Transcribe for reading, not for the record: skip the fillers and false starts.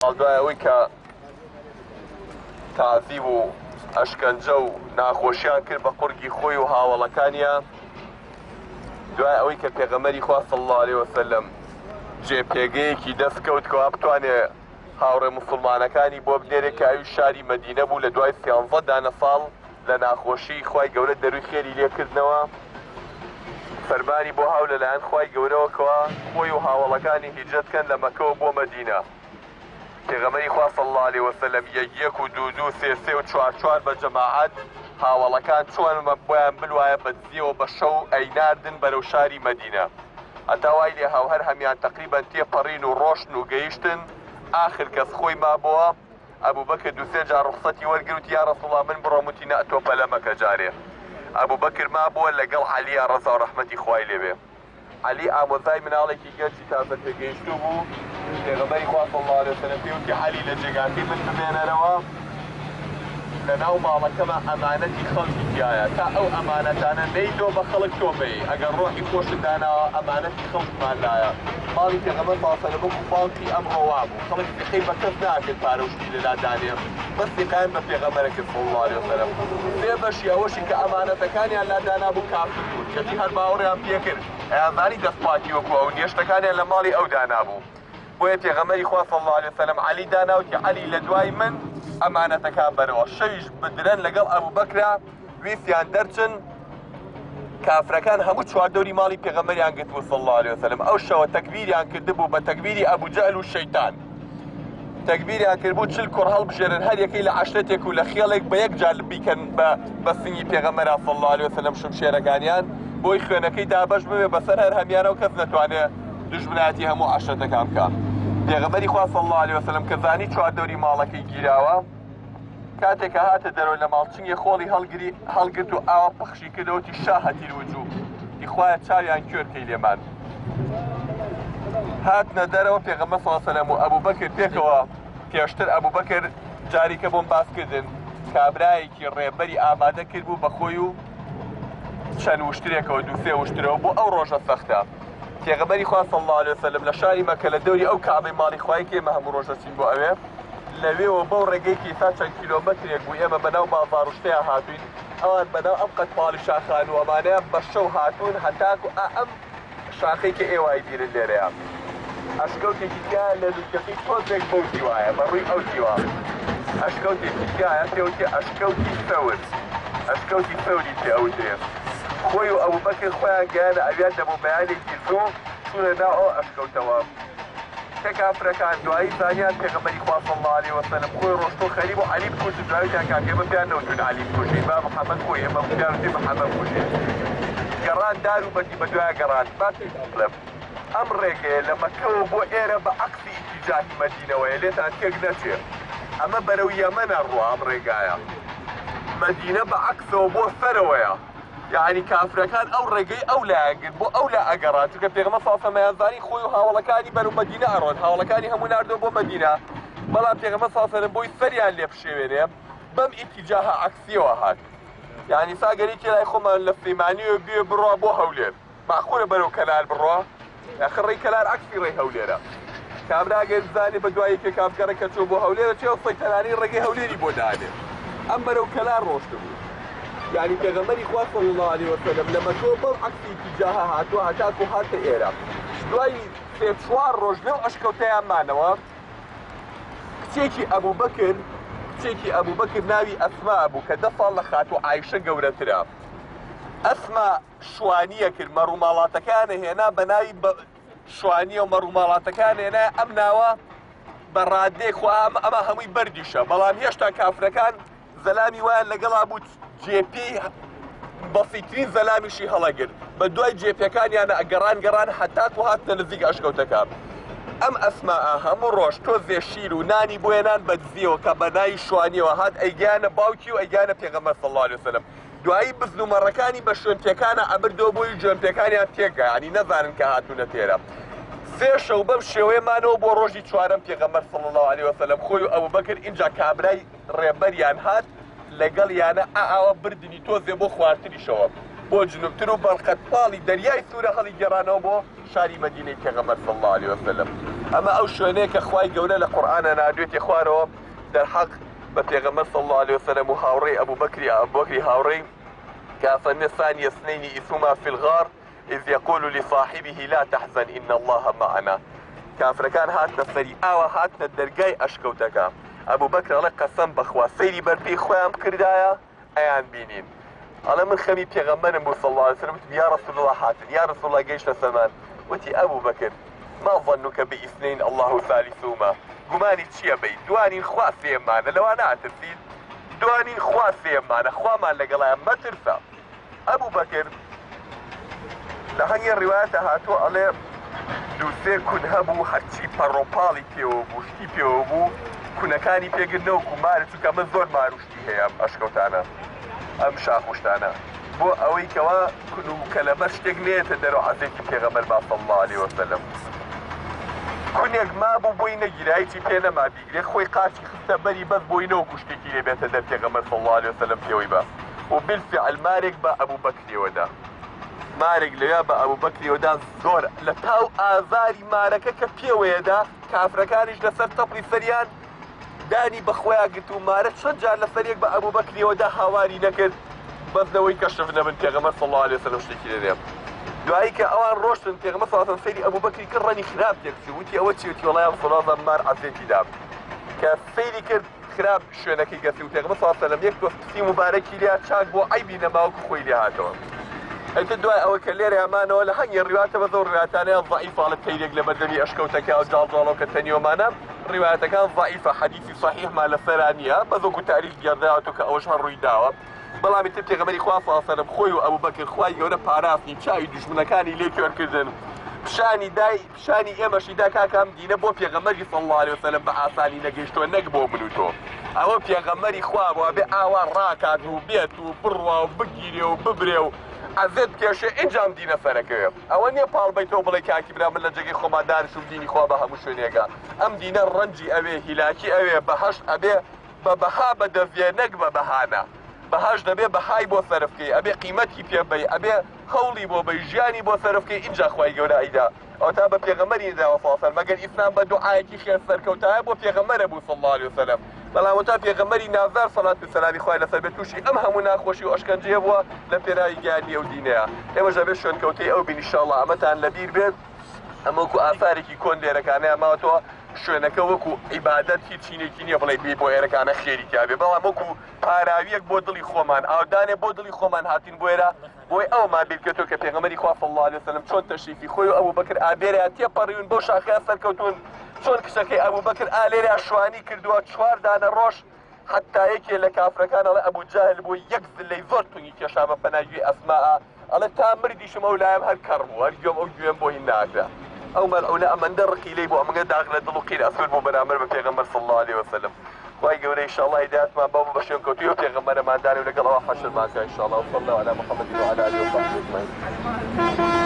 دوای ئەوەی کە تازیب و ئەشکەنجە و ناخۆشیان کرد بە قورگی خۆی و هاوڵەکانیان، دوای ئەوەی کە پێغەمبەری خوا صلی الله علیه وسلم جێپێگەیەکی دەستکەوت کەوا بتوانێت هاوڕێ موسڵمانەکانی بۆ بنێرێت کە ئەوی شاری مەدینە بوو لە دوای 13 دانە ساڵ لە ناخۆشی خوای گەورە دەروی خێری لێکردنەوە، فەرمانی بۆ هاو لەلایەن خوای گەورەوە کەوا خۆی و هاوڵەکانی هیجرەتکەن لە مەکەوە بۆ مەدینە. پێغەمبەری خوا صلی الله علیه وسلم یەک و دوو سێ و چوار بە جەماعەت هاوڵەکان چۆن بۆیان بلوایە بە دزیەوە بە شەو ئەیناردن بەرەو شاری مەدینە، هەتا وای لێ هاوهەر هەمیان تەقریبەن تێپەڕین و ڕۆشن و گەیشتن. ئاخر کەس خۆی مابەوە ئەبوبەکر دوو-سێ جار ڕوخسەتی وەرگرت، یا ڕەسوڵڵا من بڕۆموتی نەئتۆ پەلەمەکە جارێ. ئەبوبەکر مابووە لەگەڵ عەلیە ڕەزا و ڕەحمەتی خوای لێبێ. عەلی ئامۆزای مناڵێکی گەنجی تازە پێگەیشتوو بوو. پێغەمبەری خوا صلی الله علیه وسلم پێوتی عەلی لە جێگاکەی من بمێنەرەوە، لەناو ماڵەکەمە ئەمانەتی خەڵکی تایە، تا ئەو ئەمانەتانە نەیدۆ بە خەڵک تۆمەی، ئەگەر ڕۆحی خۆشت داناوە ئەمانەتی خەڵکمان لایە. ماڵی پێغەمبەر صلی الله علیه وسلم وەکو بانکی ئەمڕۆ وا بوو، خەڵک دقەی بە کەس ناکرد پارە و شتی لەلا دانێ، بەس دقەیان بە پێغەمبەرە کرد صلی الله علیه وسلم. سێ بەشی ئەوەشی کە ئەمانەتەکانیان لا دانابوو کافر بوون، کەچی هەر باوەڕیان پێکرد ئەیانزانی دەستپاکی وەکو ئەو نیێشتەکانیان لە ماڵی ئەو دانابوو. بۆیە پێغەمبەری خوا صلی الله علیه وسلم عەلی داناوتی عەلی لە دوای من ئەمانەتەکان بەرەوە، شەویش بدرن لەگەڵ ئەبوبەکرا ویستیان دەرچن. کافرەکان هەموو چواردەوری ماڵی پێغەمبەریان گرتبوو صلی الله علیه وسلم. ئەو شەوە تەکبیریان کردبوو بە تەکبیری ئەبوجەهل و شەیتان، تەکبیریان کردبوو 40 کوڕ هەڵبژێرن هەر یەکەی لە عەشرەتێک و لە خێڵێک بە یەک جا بیکەن بە سنگی پێغەمبەرا صلی الله علیه وسلم شمشێرەکانیان، بۆی خوێنەکەی دابەش ببێ بەسەر هەر هەمیانەوە کەس نەتوانێت دژمنایەتی هەموو عەشرەتەکان بکە. پێغەمبەری خوا صلی الله علیه وسلم کە زانی چواردەوری ماڵەکەی گیراوە، کاتێک کە هاتە دەرەوە لە ماڵچنگی خۆڵی هەڵگرت و ئاوا پەخشی کردەوەتی شاهەتی الوجوه، دیخوایە چاویان کوێرکەی لێمان. هاتنە دەرەوە پێغەمبەر صلی الله علیه وسلم و ئەبوبەکر پێکەوە پێشتر ئەبوبەکر جاریکە بۆم باسکردن کابرایەکی ڕێبەری ئامادە کرد بوو بە خۆی و چەند وشترێکەوە دوو-سێ وشترەوە بۆ ئەو ڕۆژە سەختە. پێغەمبەری خوا صلی الله علیه وسلم لە شاری مەکە لە دەوری ئەو کابەی ماڵی خوای کە ئێمە هەموو ڕۆژە چین بۆ ئەوێ، لەوێەوە بەو ڕێگەیەکی تا چەند کیلۆمەترێک بوو ئێمە بەناو بازاڕ و شتەیە هاتوین، ئەوان بەناو ئەم قەتپاڵی شاخان و ئەمانەیە بە شەو هاتوون هەتاکو ئەم شاخەی کە ئێوای بیرن لێرەیە. ئەشکەوتێکی تایە لە لووتکەکەی تۆزێک بەو دیوایە بەڕووی ئەو دیوە. ئەشکەوتێکی تایە پێوتێ ئەشکەوتی سەور، ئەشکەوتی سەوری پێ ئەوترێ. خۆی و ئەبوبەکر خۆیان گەیانە ئەویان دەبوو بەیانێکی زۆر چوونە ناو ئەو ئەشکەوتەوە. کە کافرەکان دوایی زانیان پێغەمبەری خوا صلی الله علیه وسلم خۆی ڕۆشتۆ خەریب و عەلی بکوژن، دواییان کاکە ئێمە پێیان نەوتون عەلی بکوژین، با محەممەد خۆی ئێمە پیان وتی محەممەد بکوژین. گەڕان دار و بەدی بەدوایە گەڕان. باسێکڵم ئەم ڕێگەیە لە مەکەوە بۆ ئێرە بە عەکسی ئیتیجاهی مەدینەوەیە، لێتان تێک نەچێ، ئەمە بەرەو یەمەنە ڕوە ئەم ڕێگایە، مەدینە بە عەکسەوە بۆ سەرەوەیە، یعنی کافرەکان ئەو ڕێگەی ئەو لایەنگرت بۆ ئەو لا ئەگەڕان، چونکە پێغەمبەر صلی الله علیه وسلم یانزانی خۆی و هاوڵەکانی بەرەو مەدینە ئەڕۆن، هاوڵەکانی هەموو ناردۆ بۆ مەدینە، بەڵام پێغەمبەر صلی الله علیه وسلم بۆی سەریان لێ بشێوێنێ بەم ئیتیجاهە عەکسیەوە هات. یعنی ساگەرێکی لای خۆمان لە سلەیمانیەوە بێ بڕوا بۆ هەولێر، معقولە بەرەو کەلار بڕوا، ئاخر ڕێی کەلار عەکسی ڕێی هەولێرە. کابرا گەر بزانێ بە دوای یەکێ کافکەرە کە چۆ بۆ هەولێرە چێ سەیتەنانی ڕێگەی هەولێری بۆ دانێ، ئەم بەرەو کەلار ڕۆشت بوو. يعني پێغەمبەری خوا صلی الله علیه وسلم لە مەکەوە بەو عەکسی ئیتیجاهە هاتووە هەتاکو هاتە ئێرە. دوای سێ-چوار ڕۆژ لەو ئەشکەوتەیان مانەوە کچێکی ئەبوبەکر ناوی ئەسما بوو کە 10 ساڵ لە خاتوو عایشە گەورەترە. ئەسما شوانیە کرد، مەڕووماڵاتەکانە هێنا بە ناوی شوانیە و مەڕووماڵاتەکان هێنا ئەم ناوە بە ڕادەی خوا ئەمە هەمووی بەردیشە، بەڵام هێشتا کافرەکان زەلامی وایان لەگەڵا بوو جێپی بەسیترین زەلامیشی هەڵەگرت، بە دوای جێپیەکانیانە گەڕان هەتاکو هاتنە نزیک ئەشکەوتەکان. ئەم ئەسماء هەموو ڕۆژ تۆزێ شیر و نانی بۆ هێنان بە دزیەوە کە بە ناوی شوانیەوە هات ئەیگیانە باوکی و ئەیگیانە پێغەمبەر صلی الله علیه وسلم. دوایی بزن و مەڕەکانی بە شوێنپێکانە ئەبردەوە بۆی جوێنپێکانیان تێکگا، ینی نەزانن کە هاتوونە تێرە. سێ شەو بەم شێوەیەمانەوە بۆ ڕۆژی چوارەم پێغەمبەر صلی الله علیه وسلم خۆی و ئەبوبەکر ئینجا کابرای ڕێبەریان هات لەگەڵ یانە ئاوە بردنی تۆزێ بۆ خواردنیشەوە بۆ جنوبتر و بەڵقەتپاڵی دەریای سوورە هەڵی گەڕانەوە بۆ شاری مەدینەی پێغەمبەر صلی الله علیه وسلم. ئەمە ئەو شوێنەیە کە خوای گەورە لە قورئانە نادوێتی خوارەوە دەرحەق بە پێغەمبەر صلی الله عليه وسلم و هاوڕێی ئەبوبەکری هاوڕێی كافرنا ثاني اثنين إثما في الغار إذ يقول لصاحبه لا تحزن إن الله معنا. كافر كان هاتنا سري هاتنا الدرقاي أشكوتك أبو بكر لك قسم بخوا سيري بربي خوام كردايا أيان بينين أنا من خمي بيغمبر صلى الله عليه وسلم يا رسول الله حاتن يا رسول الله جيش لسمان وتي أبو بكر ما ظنك باثنين الله ثالثهما قماني تشيا بي دواني خوا سيمانا لو أنا أتفيد دواني خوا سيمانا خوا ما لقلايا ما ترفع أبو بكر لهنگی روایت هاتو عليه دوسێ کون هەبوو هەرچی پەڕۆپاڵی پێوە بوو شتی پێوە بوو کونەکانی پێگرنەوە کومارە چونکە من زۆر ماروشتی هەیە ئەم ئەشکەوتانە ئەم شاخوشتانە بۆ ئەوەی کەوا کون و کەلەمە شتێک نێتە دەرەوە حەزێکی پێغەمبەر صلی الله عليه وسلم کونێک مابوو بۆی نەگیرایکی پێ نەما بیگرێ خۆی قاچی خستە بەری بەس بۆی نەوەکو شتێکی لێ بێتە دەر پێغەمبەر صلی الله عليه وسلم پێوەی بە و بالفعل مارێک بە ئەبوو بەکرێوەدا مارێک لەوێ بە ئەبوو بەکرێوەدا زۆر لە تاو ئازاری مارەکە کە پێوەیەدا کافرەکانیش لەسەر تەپڵی سەریان دانی بەخۆیان گرت و مارە چەند جار لەسەرێک بە ئەبوو بەکرێوەدا هاواری نەکرد بەزنەوەی کەشف نەبن پێغەمبەر صلی الله عليه وسلم شتێکی لێ دوایی کە ئەوان ڕۆشتن پێغەمبەر صلی الله عليه وسلم سەیری ئەبوو بەکری کرد ڕەنی خراپ تێکچوو وتی ئەوە چێتی وەڵای سڵازە مار عەزێتی دام کە سەیری کرد خراپ شوێنەکەی گەسی و پێغەمبەر صلی الله عليه وسلم یەک دۆستی مبارەکی لێ چاک بۆ عەیبی نەماوەکو خۆی لێ هاتەوە ئەتە دوای ئەوە کە لێرە ئەمانەوە لە هەنگی ڕیواتە بە زۆر ڕیواتانەیان ضعیفە لە تەیرێک لە بەردەمی ئەشکەوتەکە و جاڵجاڵەوە کە تەنیۆمانە ڕیواتەکان ضعیفە حەدیثی صحیحمان لەسەرا نییە بەزۆکو تاریخ گێڕداوەتەوە کە ئەوەش هەر ڕووی داوە بەڵامی تر پێغەمبەری خوا صلی الله عليه وسلم خۆی و ئەبوو بەکر خوای گەورە پارافی چاوی دوژمنەکانی لێ کوێرکردن پیشانی ئێمەشی دا کاکەم دینە بۆ پێغەمبەری صلی الله عليه وسلم بە ئاسانی نەگەیشتووە نەک بۆ من و تۆ ئەوە پێغەمبەری خوا بووە بێ ئاوا ڕاکات و بێت و بڕوا و بگیرێ و ببرێ و عەزێت کێشێ ئینجام دینە سەرەکەوێ ئەوە نییە پاڵبەیتەوە بڵێ کاکی برا من لە جێگەی خۆمان دانیشتوم دینی خوا بە هەموو شوێنێگا ئەم دینە ڕەنجی ئەوێ هیلاکی ئەوێ بەهەشت ئەبێ بە بەها بەدەڤێ نەک بە بەهانە بەهاش دەبێ بەهای بۆ سەرفکەی ئەبێ قیمەتی پێبەی ئەبێ هەوڵی بۆ بەی ژیانی بۆ سەرفکەی ئینجا خوای گەورە ئەیدا ئەو تا بە پێغەمبەری داوە فاسەر مەگەر ئیسلام بە دوعایەکی خێر سەرکەوتایە بۆ پێغەمبەرە بوو صلی الله عليه وسلم بەڵام تا پێغەمبەری نازدار سەڵات و سەلامی خوای لەسەر بێت تووشی ئەم هەموو ناخۆشی و ئەشکەنجەیە بووە لە پێناوی گیانی ئەو دینەیە ئێمەش دەبێت شوێنکەوتەی ئەو بین ئینشاءالله ئەمەتان لەبیر بێت ئەمە وەکو ئاثارێکی کۆن لێرەکانەیە ماوەتەوە شوێنەکە وەکو عیبادەت هیچ چینێکی نییە بڵێ بێ بۆ ئێرەکانە خێری کابێ بەڵام وەکو پاراویەک بۆ دڵی خۆمان ئاودانێ بۆ دڵی خۆمان هاتین بۆ ئێرە بۆی ئەومان بیرکەوتەوە کە پێغەمبەری خوا صلی الله عليه وسلم چۆن تەشریفی خۆی و ئەبوو بەکر ئابێرەیان تێپەڕیون بۆ شاخەیان سەرکەوتون چۆن کچەکەی ئەبوو بەکر ئالێرە شوانی کردووە 4 دانە ڕۆژ حتا یەکێ لە کافرەکان ئەڵێ ئەبوو جاهل بۆ یەک زلەی زۆر تونگی کێشا بە پەناوی ئەسماء ئەڵێ تا مردیشم ئەو لایەم هەر کەڕ بوو هەر گوێم ئەو گوێم بۆ هین ناگرا ئەو مەلعونە ئەمەندە ڕقی لێی بۆ ئەمەگە داغ لە دڵ و قیر ئەسود بۆ بەرامبەر بە پێغەمبەر صلی الله عليه وسلم خوای گەورە ئینشاءالله هیدایەتمان بەو بە شوێنکەوتوی و پێغەمبەرەمان دانێ و لەگەڵ ئەوە حەشرمان کە ئینشاءالله وصلی الله على محمد وعلى آله وصحبه أجمعين